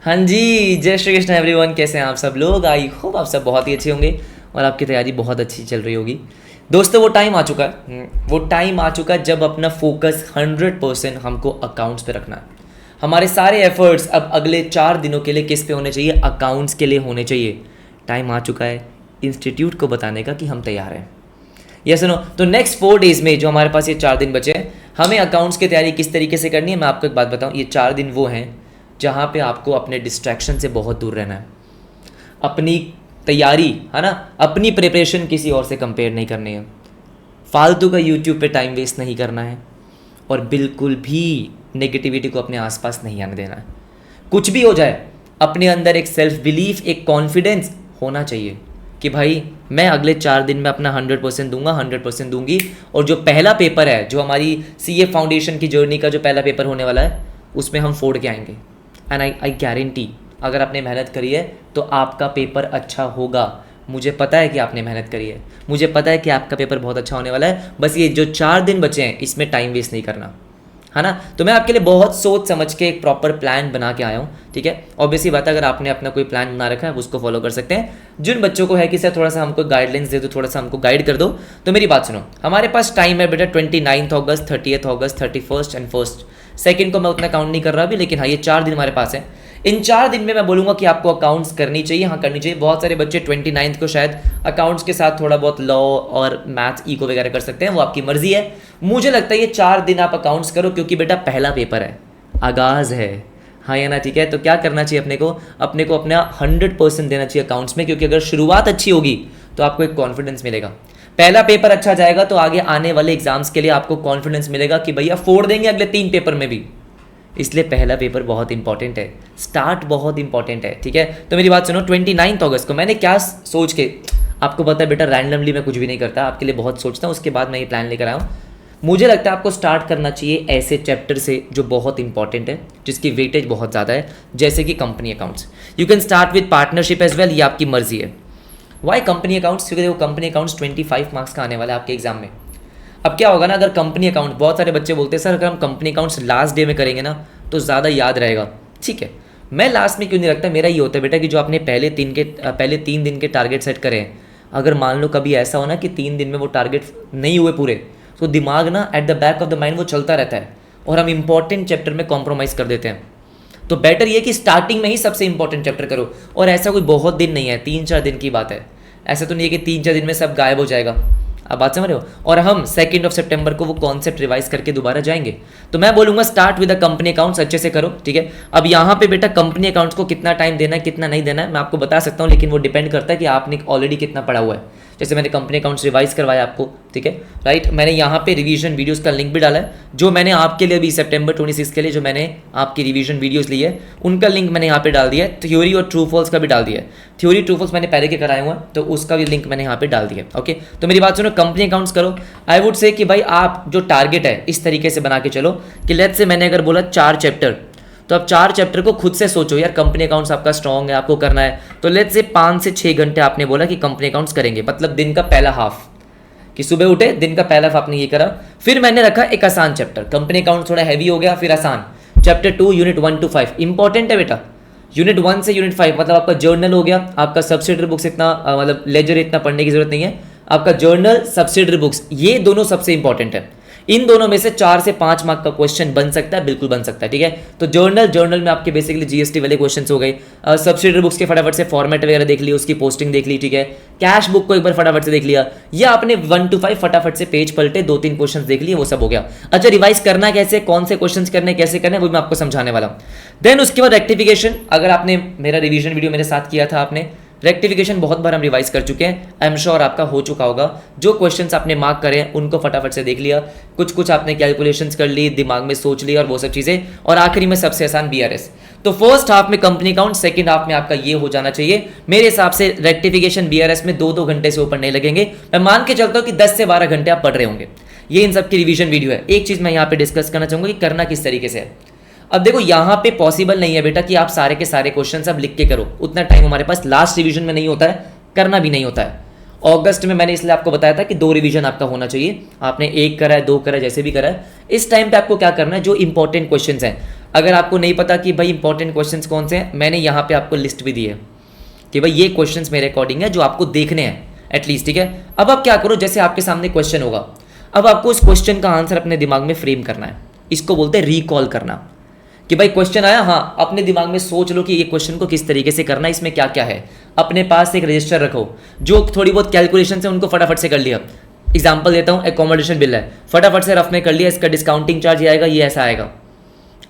हाँ जी, जय श्री कृष्ण एवरीवन। कैसे हैं आप सब लोग? आई होप आप सब बहुत ही अच्छे होंगे और आपकी तैयारी बहुत अच्छी चल रही होगी। दोस्तों वो टाइम आ चुका है, वो टाइम आ चुका है जब अपना फोकस 100% हमको अकाउंट्स पे रखना है। हमारे सारे एफर्ट्स अब अगले 4 दिनों के लिए किस पे होने चाहिए? अकाउंट्स के लिए होने चाहिए। टाइम आ चुका है इंस्टीट्यूट को बताने का कि हम तैयार हैं। ये सुनो, तो नेक्स्ट 4 डेज में जो हमारे पास ये 4 दिन बचे हैं, हमें अकाउंट्स की तैयारी किस तरीके से करनी है मैं आपको एक बात बताऊँ। ये 4 दिन वो हैं जहाँ पे आपको अपने डिस्ट्रैक्शन से बहुत दूर रहना है। अपनी तैयारी है ना, अपनी प्रिपरेशन किसी और से कंपेयर नहीं करनी है। फालतू का यूट्यूब पे टाइम वेस्ट नहीं करना है और बिल्कुल भी नेगेटिविटी को अपने आसपास नहीं आने देना है। कुछ भी हो जाए, अपने अंदर एक सेल्फ बिलीफ, एक कॉन्फिडेंस होना चाहिए कि भाई मैं अगले 4 दिन में अपना 100% दूंगा, 100% दूंगी। और जो पहला पेपर है, जो हमारी सीए फाउंडेशन की जर्नी का जो पहला पेपर होने वाला है, उसमें हम फोड़ के आएंगे। एंड आई गारंटी, अगर आपने मेहनत करी है तो आपका पेपर अच्छा होगा। मुझे पता है कि आपने मेहनत करी है, मुझे पता है कि आपका पेपर बहुत अच्छा होने वाला है। बस ये जो 4 दिन बचे हैं, इसमें टाइम वेस्ट नहीं करना, है ना। तो मैं आपके लिए बहुत सोच समझ के एक प्रॉपर प्लान बना के आया हूँ, ठीक है। ऑब्वियसली बात है, अगर आपने अपना कोई प्लान बना रखा है उसको फॉलो कर सकते हैं। जिन बच्चों को है कि सर थोड़ा सा हमको गाइडलाइंस दे दो, थोड़ा सा हमको गाइड कर दो, तो मेरी बात सुनो। हमारे पास टाइम है बेटा 29 अगस्त, 30 अगस्त, 31 एंड 1 सेकेंड को मैं उतना काउंट नहीं कर रहा अभी, लेकिन हाँ ये 4 दिन हमारे पास है। इन 4 दिन में मैं बोलूँगा कि आपको अकाउंट्स करनी चाहिए, हाँ करनी चाहिए। बहुत सारे बच्चे 29 को शायद अकाउंट्स के साथ थोड़ा बहुत लॉ और मैथ्स इको वगैरह कर सकते हैं, वो आपकी मर्जी है। मुझे लगता है ये 4 दिन आप अकाउंट्स करो, क्योंकि बेटा पहला पेपर है, आगाज़ है, हाँ या ना, ठीक है। तो क्या करना चाहिए अपने को अपना 100% देना चाहिए अकाउंट्स में, क्योंकि अगर शुरुआत अच्छी होगी तो आपको एक कॉन्फिडेंस मिलेगा। पहला पेपर अच्छा जाएगा तो आगे आने वाले एग्जाम्स के लिए आपको कॉन्फिडेंस मिलेगा कि भैया फोड़ देंगे अगले 3 पेपर में भी। इसलिए पहला पेपर बहुत इंपॉर्टेंट है, स्टार्ट बहुत इंपॉर्टेंट है, ठीक है। तो मेरी बात सुनो, 29 अगस्त को मैंने क्या सोच के, आपको पता है बेटा रैंडमली मैं कुछ भी नहीं करता, आपके लिए बहुत सोचता हूँ, उसके बाद मैं ये प्लान लेकर आया हूँ। मुझे लगता है आपको स्टार्ट करना चाहिए ऐसे चैप्टर से जो बहुत इंपॉर्टेंट है, जिसकी वेटेज बहुत ज़्यादा है, जैसे कि company accounts. You can start with partnership as well, ये आपकी मर्जी है। Why company accounts? क्योंकि देखो कंपनी अकाउंट्स 25 मार्क्स का आने वाला है आपके एग्जाम में। अब क्या होगा ना, अगर कंपनी अकाउंट, बहुत सारे बच्चे बोलते हैं सर अगर हम कंपनी अकाउंट्स लास्ट डे में करेंगे ना तो ज़्यादा याद रहेगा। ठीक है, मैं लास्ट में क्यों नहीं रखता, मेरा ये होता है बेटा कि जो आपने पहले 3 दिन के टारगेट सेट करें, अगर मान लो कभी ऐसा हो ना कि 3 दिन में वो टारगेट नहीं हुए पूरे, तो दिमाग ना at the back of the mind वो चलता रहता है और हम इंपॉर्टेंट चैप्टर में कॉम्प्रोमाइज़ कर देते हैं। तो बेटर ये कि स्टार्टिंग में ही सबसे इंपॉर्टेंट चैप्टर करो। और ऐसा कोई बहुत दिन नहीं है, 3-4 दिन की बात है। ऐसा तो नहीं है कि 3-4 दिन में सब गायब हो जाएगा, आप बात समझ रहे हो। और हम 2 सितंबर को वो कॉन्सेप्ट रिवाइज करके दोबारा जाएंगे। तो मैं बोलूँगा start with the company accounts, अच्छे से करो, ठीक है। अब यहाँ पे बेटा कंपनी अकाउंट्स को कितना टाइम देना है कितना नहीं देना है मैं आपको बता सकता हूँ, लेकिन वो डिपेंड करता है कि आपने ऑलरेडी कितना पढ़ा हुआ है। जैसे मैंने कंपनी अकाउंट्स रिवाइज करवाया आपको, ठीक है, राइट। मैंने यहाँ पे रिवीजन वीडियोस का लिंक भी डाला है, जो मैंने आपके लिए अभी सितंबर 26 के लिए जो मैंने आपकी रिवीजन वीडियोस ली है, उनका लिंक मैंने यहाँ पे डाल दिया है। थ्योरी और ट्रू फॉल्स का भी डाल दिया है। थ्योरी ट्रू फॉल्स मैंने पहले के कराए हुए हैं, तो उसका भी लिंक मैंने यहाँ पे डाल दिया है। ओके, तो मेरी बात सुनो, कंपनी अकाउंट्स करो। आई वुड से कि भाई आप जो टारगेट है इस तरीके से बना के चलो कि लेट्स से मैंने अगर बोला 4 चैप्टर, तो आप 4 चैप्टर को खुद से सोचो यार, कंपनी अकाउंट्स आपका स्ट्रॉन्ग है, आपको करना है, तो लेट्स से 5 से 6 घंटे आपने बोला कि कंपनी अकाउंट्स करेंगे, मतलब दिन का पहला हाफ, कि सुबह उठे दिन का पहला हाफ आपने ये करा। फिर मैंने रखा एक आसान चैप्टर, कंपनी अकाउंट्स थोड़ा हैवी हो गया, फिर आसान चैप्टर 2 यूनिट 1 to 5 इंपॉर्टेंट है बेटा। यूनिट 1 से यूनिट 5 मतलब आपका जर्नल हो गया, आपका सब्सिडरी बुक्स इतना मतलब लेजर इतना पढ़ने की जरूरत नहीं है, आपका जर्नल सब्सिडरी बुक्स ये दोनों सबसे इंपॉर्टेंट है। इन दोनों में से 4 से 5 मार्क का क्वेश्चन बन सकता है, बिल्कुल बन सकता है, ठीक है। तो जर्नल में आपके बेसिकली जीएसटी वाले क्वेश्चंस हो गए। सब्सिडरी बुक्स के फटाफट से फॉर्मेट वगैरह देख लिया, उसकी पोस्टिंग देख ली, ठीक है। कैश बुक को एक बार फटाफट से देख लिया, या आपने 1 to 5 फटाफट से पेज पलटे, 2-3 क्वेश्चन देख लिए, वो सब हो गया। अच्छा, रिवाइज करना कैसे, कौन से क्वेश्चन करने कैसे करने, वो मैं आपको समझाने वाला हूँ। देन उसके बाद रेक्टिफिकेशन, अगर आपने मेरा रिविजन वीडियो मेरे साथ किया था, आपने रेक्टिफिकेशन बहुत बार हम रिवाइज कर चुके हैं, आई एम श्योर आपका हो चुका होगा। जो क्वेश्चंस आपने मार्क करे हैं उनको फटाफट से देख लिया, कुछ आपने कैलकुलेशंस कर ली, दिमाग में सोच ली और वो सब चीज़ें, और आखिरी में सबसे आसान बीआरएस। तो फर्स्ट हाफ में कंपनी अकाउंट, सेकंड हाफ में आपका ये हो जाना चाहिए मेरे हिसाब से। रेक्टिफिकेशन बीआरएस में 2-2 घंटे से ऊपर नहीं लगेंगे। मैं मान के चलता हूँ कि 10 से 12 घंटे आप पढ़ रहे होंगे। ये इन सब की रिविजन वीडियो है। एक चीज़ मैं यहाँ पे डिस्कस करना चाहूँगा कि करना किस तरीके से है। अब देखो यहाँ पे पॉसिबल नहीं है बेटा कि आप सारे के सारे क्वेश्चन अब लिख के करो, उतना टाइम हमारे पास लास्ट रिवीजन में नहीं होता है, करना भी नहीं होता है। अगस्त में मैंने इसलिए आपको बताया था कि 2 रिवीजन आपका होना चाहिए, आपने 1 करा है, 2 करा है, जैसे भी करा है। इस टाइम पे आपको क्या करना है, जो इंपॉर्टेंट क्वेश्चंस हैं, अगर आपको नहीं पता कि भाई इंपॉर्टेंट क्वेश्चंस कौन से हैं, मैंने यहाँ पे आपको लिस्ट भी दी है कि भाई ये क्वेश्चंस मेरे अकॉर्डिंग है जो आपको देखने हैं एटलीस्ट, ठीक है। अब आप क्या करो, जैसे आपके सामने क्वेश्चन होगा, अब आपको उस क्वेश्चन का आंसर अपने दिमाग में फ्रेम करना है। इसको बोलते हैं रिकॉल करना, कि भाई क्वेश्चन आया, हाँ अपने दिमाग में सोच लो कि ये क्वेश्चन को किस तरीके से करना है, इसमें क्या क्या है। अपने पास एक रजिस्टर रखो, जो थोड़ी बहुत कैलकुलेशन है उनको फटाफट से कर लिया। एग्जाम्पल देता हूँ, एकोमोडेशन बिल है, फटाफट से रफ में कर लिया, इसका डिस्काउंटिंग चार्ज ये आएगा, ये ऐसा आएगा।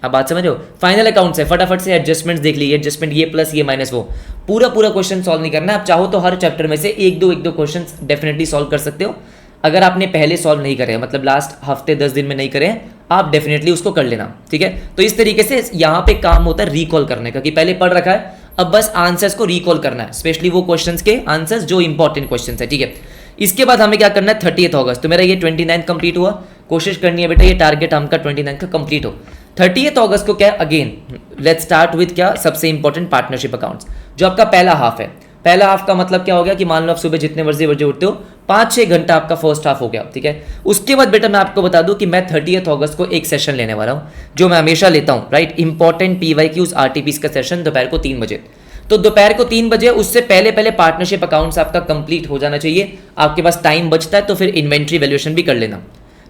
अब बात समझ रहे हो। फाइनल अकाउंट से फटाफट से एडजस्टमेंट्स देख ली, एडजस्टमेंट ये प्लस ये माइनस वो, पूरा क्वेश्चन सॉल्व नहीं करना है। आप चाहो तो हर चैप्टर में से एक दो क्वेश्चन डेफिनेटली सॉल्व कर सकते हो। अगर आपने पहले सॉल्व नहीं करे, मतलब लास्ट हफ्ते 10 दिन में नहीं करे, आप डेफिनेटली उसको कर लेना, ठीक है। तो इस तरीके से यहाँ पे काम होता है रिकॉल करने का, कि पहले पढ़ रखा है, अब बस आंसर्स को रिकॉल करना है, स्पेशली वो क्वेश्चंस के आंसर्स जो इंपॉर्टेंट क्वेश्चंस है, ठीक है। इसके बाद हमें क्या करना है, 30 अगस्त, तो मेरा ये 29 कंप्लीट हुआ, कोशिश करनी है बेटा ये टारगेट हमका 29 का कंप्लीट हो। 30 अगस्त को क्या, अगेन लेट्स स्टार्ट विद क्या, सबसे इंपॉर्टेंट पार्टनरशिप अकाउंट्स, जो आपका पहला हाफ है। पहला हाफ का मतलब क्या हो गया कि मान लो आप सुबह जितने बजे उठते हो, 5-6 घंटा आपका फर्स्ट हाफ हो गया, ठीक है। उसके बाद बेटा मैं आपको बता दूं कि मैं 30 अगस्त को एक सेशन लेने वाला हूं, जो मैं हमेशा लेता हूं, राइट, इंपॉर्टेंट PYQs RTPs का सेशन दोपहर को 3 बजे। तो दोपहर को 3 बजे, उससे पहले पहले पार्टनरशिप अकाउंट्स आपका कंप्लीट हो जाना चाहिए। आपके पास टाइम बचता है तो फिर इन्वेंट्री वैल्यूएशन भी कर लेना,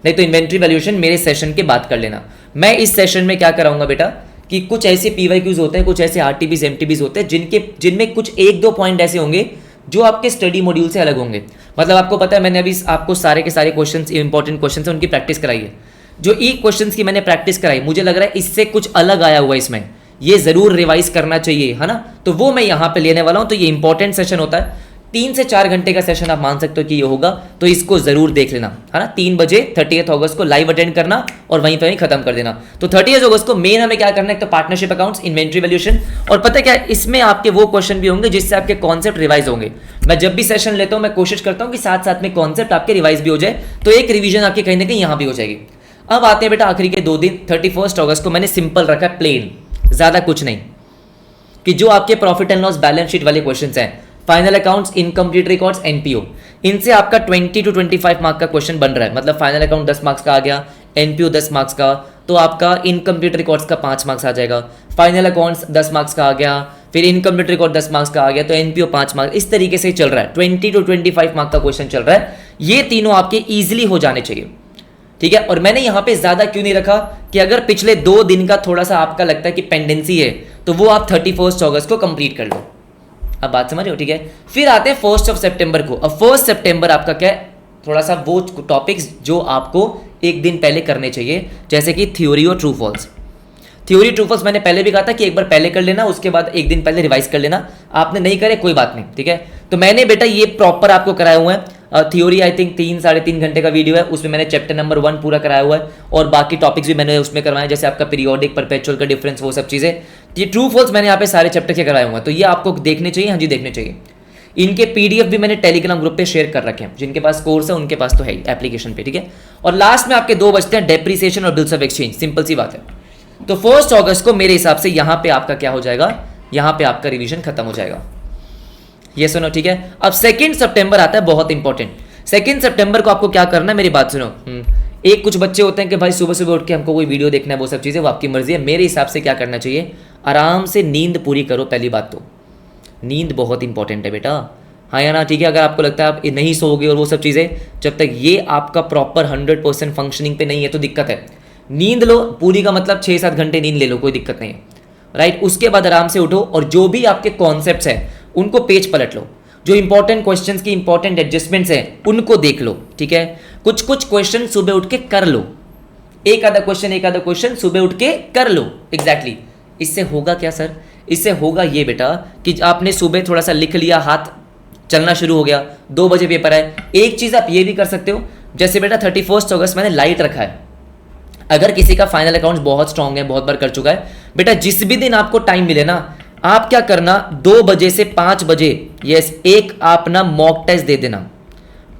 नहीं तो इन्वेंट्री वैल्यूएशन मेरे सेशन के बाद कर लेना। मैं इस सेशन में क्या कराऊंगा बेटा कि कुछ ऐसे PYQs होते हैं, कुछ ऐसे RTPs MTPs होते हैं जिनमें कुछ 1-2 पॉइंट ऐसे होंगे जो आपके स्टडी मॉड्यूल से अलग होंगे। मतलब आपको पता है मैंने अभी आपको सारे के सारे क्वेश्चंस, इंपॉर्टेंट क्वेश्चंस हैं, उनकी प्रैक्टिस कराई है। जो ई क्वेश्चंस की मैंने प्रैक्टिस कराई, मुझे लग रहा है इससे कुछ अलग आया हुआ है इसमें, ये जरूर रिवाइज करना चाहिए, है ना। तो वो मैं यहाँ पे लेने वाला हूँ। तो ये इंपॉर्टेंट सेशन होता है, 3 से 4 घंटे का सेशन आप मान सकते हो कि ये होगा, तो इसको जरूर देख लेना, है ना। 3 बजे 30 अगस्त को लाइव अटेंड करना और वहीं पे खत्म कर देना। तो 30 अगस्त को मेन हमें क्या करना है, तो पार्टनरशिप अकाउंट्स, इन्वेंट्री वैल्यूएशन, और पता है क्या, इसमें आपके वो क्वेश्चन भी होंगे जिससे आपके कॉन्सेप्ट रिवाइज होंगे। मैं जब भी सेशन लेता हूँ मैं कोशिश करता हूँ कि साथ साथ में कॉन्सेप्ट आपके रिवाइज भी हो जाए, तो एक रिविजन आपकी कहीं ना कहीं यहाँ भी हो जाएगी। अब आते हैं बेटा आखिरी के 2 दिन, 31 अगस्त को मैंने सिंपल रखा है, प्लेन, ज्यादा कुछ नहीं, कि जो आपके profit and loss balance sheet वाले क्वेश्चंस हैं, final accounts, incomplete records, NPO, इनसे आपका 20 to 25 मार्क का क्वेश्चन बन रहा है। मतलब फाइनल अकाउंट 10 मार्क्स का आ गया, NPO 10 मार्क्स का, तो आपका इनकम्प्लीट रिकॉर्ड्स का 5 मार्क्स आ जाएगा। फाइनल अकाउंट्स 10 मार्क्स का आ गया, फिर इनकम्प्लीट रिकॉर्ड 10 मार्क्स का आ गया, तो NPO 5 मार्क्स, इस तरीके से चल रहा है। 20 to 25 मार्क का क्वेश्चन चल रहा है, ये तीनों आपके ईजिली हो जाने चाहिए, ठीक है। और मैंने यहाँ पे ज्यादा क्यों नहीं रखा कि अगर पिछले 2 दिन का थोड़ा सा आपका लगता है कि पेंडेंसी है, तो वो आप 31 अगस्त को कंप्लीट कर लो। अब बात समझ रहे हो, ठीक है। फिर आते हैं 1 सितंबर को। अब 1 सितंबर आपका क्या है, थोड़ा सा वो टॉपिक्स जो आपको एक दिन पहले करने चाहिए, जैसे कि थ्योरी और true false. Theory true false मैंने पहले भी कहा था कि एक बार पहले कर लेना, उसके बाद एक दिन पहले रिवाइज कर लेना। आपने नहीं करे कोई बात नहीं, ठीक है। तो मैंने बेटा ये प्रॉपर आपको कराया हुआ है। थ्योरी आई थिंक 3-3.5 घंटे का वीडियो है, उसमें मैंने चैप्टर नंबर 1 पूरा कराया हुआ है, और बाकी टॉपिक्स भी मैंने उसमें करवाए, जैसे आपका पीरियोडिक, परपेचुअल का डिफरेंस, वो सब चीज़ें। ये ट्रू फॉल्स मैंने यहाँ पे सारे चैप्टर के कराए हुए हैं, तो ये आपको देखने चाहिए, हाँ जी देखने चाहिए। इनके PDF भी मैंने टेलीग्राम ग्रुप पे शेयर कर रखे हैं, जिनके पास कोर्स है उनके पास तो है एप्लीकेशन पे, ठीक है। और लास्ट में आपके 2 बचते हैं, डेप्रिसिएशन और बिल्स ऑफ एक्सचेंज, सिंपल सी बात है। तो 1 अगस्त को मेरे हिसाब से यहाँ पे आपका क्या हो जाएगा, यहाँ पे आपका रिविजन खत्म हो जाएगा, ये सुनो, ठीक है। अब 2 सितंबर आता है, बहुत इंपॉर्टेंट। 2 सितंबर को आपको क्या करना है, मेरी बात सुनो। एक कुछ बच्चे होते हैं कि भाई सुबह सुबह उठ के हमको कोई वीडियो देखना है, वो सब चीज़ें, वो आपकी मर्जी है। मेरे हिसाब से क्या करना चाहिए, आराम से नींद पूरी करो। पहली बात तो नींद बहुत इंपॉर्टेंट है बेटा, हाँ या ना, ठीक है। अगर आपको लगता है आप नहीं सोओगे और वो सब चीज़ें, जब तक ये आपका प्रॉपर 100% फंक्शनिंग पे नहीं है तो दिक्कत है। नींद लो पूरी का मतलब 6-7 घंटे नींद ले लो, कोई दिक्कत नहीं है, राइट। उसके बाद आराम से उठो और जो भी आपके कॉन्सेप्ट्स हैं उनको पेज पलट लो, जो इंपॉर्टेंट क्वेश्चंस की इंपॉर्टेंट एडजस्टमेंट्स हैं उनको देख लो, ठीक है। कुछ क्वेश्चन सुबह उठ के कर लो, एक आधा क्वेश्चन सुबह उठ के कर लो, एग्जैक्टली। इससे होगा क्या सर, इससे होगा ये बेटा कि आपने सुबह थोड़ा सा लिख लिया, हाथ चलना शुरू हो गया, 2 बजे पेपर है। एक चीज़ आप ये भी कर सकते हो, जैसे बेटा 31 अगस्त मैंने लाइट रखा है। अगर किसी का फाइनल अकाउंट बहुत स्ट्रांग है, बहुत बार कर चुका है, बेटा जिस भी दिन आपको टाइम मिले ना, आप क्या करना, 2 बजे से 5 बजे, यस, एक आप ना मॉक टेस्ट दे देना।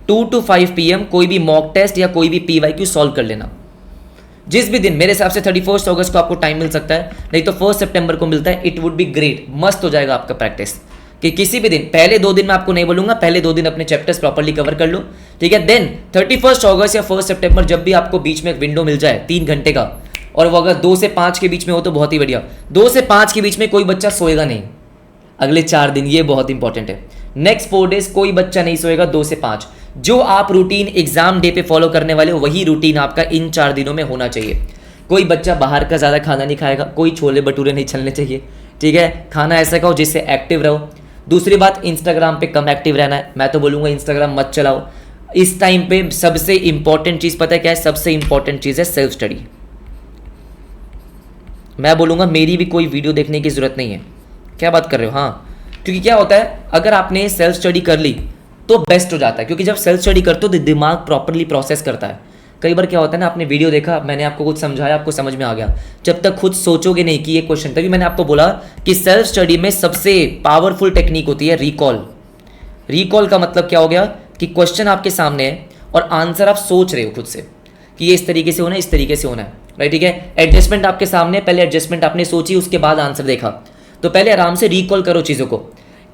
2 to 5 PM कोई भी मॉक टेस्ट या कोई भी PYQ सॉल्व कर लेना जिस भी दिन। मेरे हिसाब से 31 अगस्त को आपको टाइम मिल सकता है, नहीं तो 1 सितंबर को मिलता है। इट वुड बी ग्रेट, मस्त हो जाएगा आपका प्रैक्टिस, कि किसी भी दिन, पहले 2 दिन मैं आपको नहीं बोलूंगा, पहले 2 दिन अपने चैप्टर्स प्रॉपर्ली कवर कर लो, ठीक है। देन 31 अगस्त या 1 सितंबर जब भी आपको बीच में एक विंडो मिल जाए 3 घंटे का, और वो अगर 2 से 5 के बीच में हो तो बहुत ही बढ़िया। 2 से 5 के बीच में कोई बच्चा सोएगा नहीं अगले 4 दिन, ये बहुत इंपॉर्टेंट है। नेक्स्ट 4 डेज कोई बच्चा नहीं सोएगा 2 से 5। जो आप रूटीन एग्जाम डे पे फॉलो करने वाले हो वही रूटीन आपका इन 4 दिनों में होना चाहिए। कोई बच्चा बाहर का ज़्यादा खाना नहीं खाएगा, कोई छोले भटूरे नहीं चलने चाहिए, ठीक है। खाना ऐसा खाओ जिससे एक्टिव रहो। दूसरी बात, इंस्टाग्राम पे कम एक्टिव रहना है। मैं तो बोलूँगा इंस्टाग्राम मत चलाओ इस टाइम पे। सबसे इंपॉर्टेंट चीज़ पता है क्या है? सबसे इंपॉर्टेंट चीज़ है सेल्फ स्टडी। मैं बोलूँगा मेरी भी कोई वीडियो देखने की ज़रूरत नहीं है। क्या बात कर रहे हो? हाँ, क्योंकि क्या होता है, अगर आपने सेल्फ स्टडी कर ली तो बेस्ट हो जाता है, क्योंकि जब सेल्फ स्टडी करते हो तो दिमाग प्रॉपरली प्रोसेस करता है। कई बार क्या होता है ना, आपने वीडियो देखा, मैंने आपको कुछ समझाया, आपको समझ में आ गया, जब तक खुद सोचोगे नहीं कि ये क्वेश्चन, तभी मैंने आपको बोला कि सेल्फ स्टडी में सबसे पावरफुल टेक्निक होती है रिकॉल। रिकॉल का मतलब क्या हो गया कि क्वेश्चन आपके सामने है और आंसर आप सोच रहे हो खुद से कि ये इस तरीके से होना है, इस तरीके से होना है, राइट, ठीक है। एडजस्टमेंट आपके सामने, पहले एडजस्टमेंट आपने सोची, उसके बाद आंसर देखा। तो पहले आराम से रिकॉल करो चीज़ों को,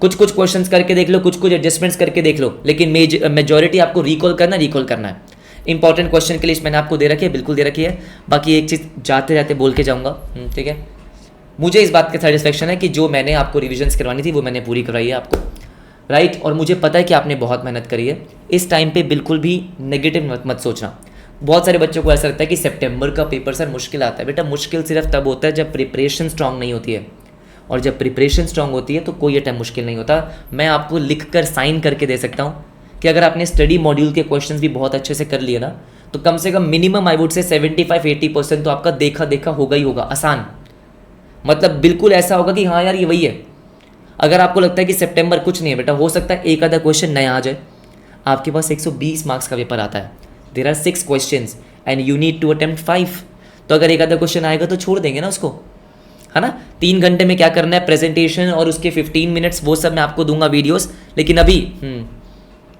कुछ कुछ क्वेश्चंस करके देख लो, कुछ कुछ एडजस्टमेंट्स करके देख लो, लेकिन मेजॉरिटी आपको रिकॉल करना है। इंपॉर्टेंट क्वेश्चन की लिस्ट मैंने आपको दे रखी है, बिल्कुल दे रखी है। बाकी एक चीज़ जाते जाते बोल के जाऊँगा, ठीक है। मुझे इस बात का सेटिस्फेक्शन है कि जो मैंने आपको रिविजन्स करवानी थी वो मैंने पूरी करवाई है आपको, राइट। और मुझे पता है कि आपने बहुत मेहनत करी है। इस टाइम पे बिल्कुल भी नेगेटिव मत सोचना। बहुत सारे बच्चों को ऐसा लगता है कि सितंबर का पेपर सर मुश्किल आता है। बेटा, मुश्किल सिर्फ तब होता है जब प्रिपरेशन स्ट्रांग नहीं होती है, और जब प्रिपरेशन स्ट्रांग होती है तो कोई टाइम मुश्किल नहीं होता। मैं आपको लिख कर साइन करके दे सकता हूँ कि अगर आपने स्टडी मॉड्यूल के क्वेश्चंस भी बहुत अच्छे से कर लिए ना, तो कम से कम मिनिमम आई वुड से 75-80% तो आपका देखा होगा ही होगा। आसान मतलब बिल्कुल ऐसा होगा कि हाँ यार ये वही है। अगर आपको लगता है कि सितंबर कुछ नहीं है, बेटा हो सकता है एक आधा क्वेश्चन नया आ जाए। आपके पास 120 मार्क्स का पेपर आता है, there are 6 questions and you need to attempt 5। तो अगर एक आधा क्वेश्चन आएगा तो छोड़ देंगे ना उसको, है ना। 3 घंटे में क्या करना है, प्रेजेंटेशन और उसके 15 मिनट्स, वो सब मैं आपको दूंगा वीडियोस। लेकिन अभी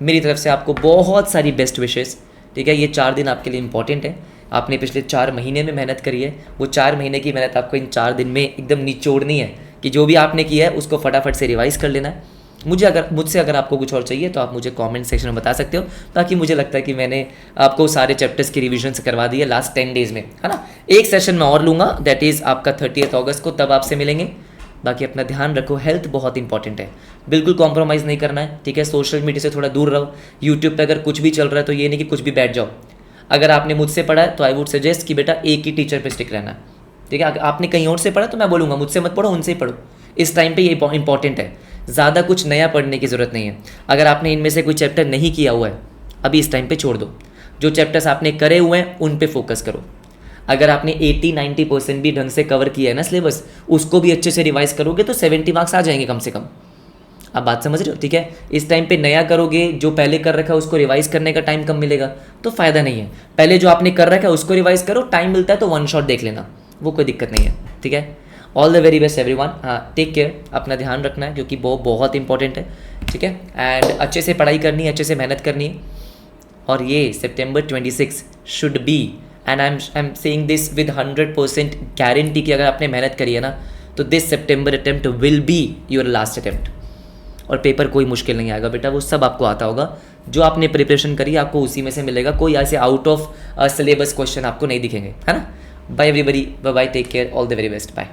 मेरी तरफ से आपको बहुत सारी बेस्ट विशेस, ठीक है। ये 4 दिन आपके लिए इंपॉर्टेंट है। आपने पिछले 4 महीने में मेहनत करी है, वो 4 महीने की मेहनत आपको इन 4 दिन में एकदम निचोड़नी है कि जो भी आपने किया है उसको फटाफट से रिवाइज कर लेना है। मुझसे अगर आपको कुछ और चाहिए तो आप मुझे कमेंट सेक्शन में बता सकते हो, ताकि मुझे लगता है कि मैंने आपको सारे चैप्टर्स की रिविजन करवा दी है लास्ट 10 डेज़ में, है ना। एक सेशन में और लूँगा, दैट इज़ आपका 30 अगस्त को, तब आपसे मिलेंगे। बाकी अपना ध्यान रखो, हेल्थ बहुत इंपॉर्टेंट है, बिल्कुल कॉम्प्रोमाइज़ नहीं करना है, ठीक है। सोशल मीडिया से थोड़ा दूर रहो। यूट्यूब पे अगर कुछ भी चल रहा है तो ये नहीं कि कुछ भी बैठ जाओ। अगर आपने मुझसे पढ़ा है तो आई वुड सजेस्ट कि बेटा एक ही टीचर पे स्टिक रहना, ठीक है। आपने कहीं और से पढ़ा तो मैं बोलूँगा मुझसे मत पढ़ो, उनसे ही पढ़ो। इस टाइम पे ये इंपॉर्टेंट है, ज़्यादा कुछ नया पढ़ने की ज़रूरत नहीं है। अगर आपने इनमें से कोई चैप्टर नहीं किया हुआ है अभी इस टाइम पे छोड़ दो। जो चैप्टर्स आपने करे हुए हैं उन पे फोकस करो। अगर आपने 80-90% भी ढंग से कवर किया है ना सिलेबस, उसको भी अच्छे से रिवाइज करोगे तो 70 मार्क्स आ जाएंगे कम से कम। आप बात समझ रहे हो, ठीक है। इस टाइम पे नया करोगे, जो पहले कर रखा है उसको रिवाइज करने का टाइम कम मिलेगा तो फ़ायदा नहीं है। पहले जो आपने कर रखा है उसको रिवाइज करो, टाइम मिलता है तो 1 शॉट देख लेना, वो कोई दिक्कत नहीं है, ठीक है। All the very best everyone. हाँ, टेक केयर, अपना ध्यान रखना है क्योंकि वो बहुत इंपॉर्टेंट है, ठीक है। एंड अच्छे से पढ़ाई करनी है, अच्छे से मेहनत करनी है। और ये सितंबर 26 should be, and I am saying this with 100% guarantee कि अगर आपने मेहनत करी है ना तो this September attempt will be your last attempt. और पेपर कोई मुश्किल नहीं आएगा बेटा, वो सब आपको आता होगा। जो आपने प्रिपरेशन करी आपको उसी में से मिलेगा, कोई ऐसे आउट ऑफ सिलेबस क्वेश्चन आपको नहीं दिखेंगे, है ना। Bye everybody, bye bye, take care, all the very best, bye.